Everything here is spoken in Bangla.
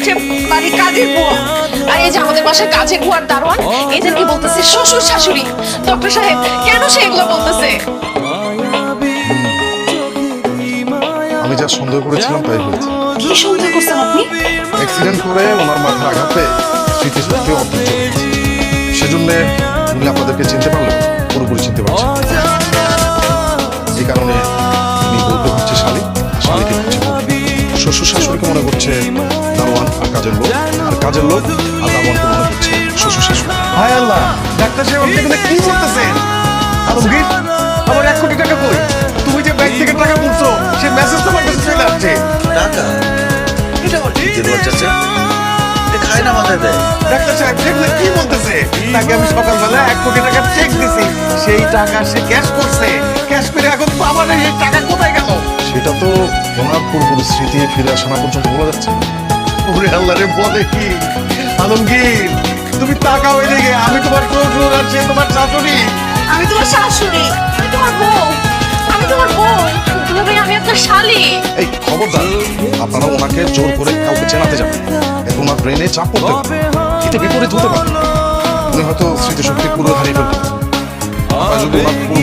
হচ্ছে বাড়ির কাজের বুয়া, আর এই যে আমাদের বাসায় কাজের বুয়ার দারোয়ান, এদেরকে বলতেছে শ্বশুর শাশুড়ি। ডক্টর সাহেব, কেন সে এগুলো বলতেছে? আমি যা সন্দেহ করেছিলাম তাই হয়েছে। কি সন্দেহ করছেন আপনি? অ্যাক্সিডেন্ট করে ওনার মাথার আঘাতে স্মৃতিশক্তি অর্ধেক চলে গেছে। সেজন্য উনি আপনাদেরকে চিনতে পারলেন, পুরোপুরি চিনতে পারছেন। এই কারণে উনি বলতে হচ্ছে শালিক, আর শালিকে হচ্ছে শ্বশুর শাশুড়িকে মনে করছে দারোয়ান আর কাজের লোক, আর কাজের লোক আর দারোয়ানকে মনে করছে শ্বশুর শাশুড়ি। হায় আল্লাহ, ডাক্তার সাহেব আপনি এখানে কি করতেছেন? আলমগীর, আমার 1 কোটি টাকা কই? তুমি যে ব্যাংক থেকে টাকা তুলছো সেই মেসেজ তো আমার কাছে চলে আসছে। টাকা এটা আবার কি দিল চাচা? এ খায় না মাথায় দেয়। ডাক্তার সাহেব সেগুলো কি বলতেছে? তাকে আমি সকালবেলা 1 কোটি টাকার চেক দিছি, সেই টাকা সে ক্যাশ করছে। ক্যাশ করে এখন তো আমার এই টাকা কোথায় গেল? সেটা তো ওনার পুরোপুরি স্মৃতি ফিরে আসা না পর্যন্ত বলা যাচ্ছে না। ওরে আল্লাহ রে, বলে কি? আলমগীর, তুমি টাকা ওই দিকে, আমি তোমার শ্বশুর আর সে তোমার শাশুড়ি। আমি তোমার শাশুড়ি, আমি তোমার বউ, আমি তোমার বউ। দুলা ভাই, আমি আপনার শালি। এই খবরদার, আপনারা ওনাকে জোর করে কাউকে চেনাতে যাবেন, এতে ওনার ব্রেনে চাপ পড়তে পারে, এতে বিপরীত হতে পারে। উনি হয়তো স্মৃতিশক্তি পুরো হারিয়ে ফেলতে পারেন। যদি ওনার পুরো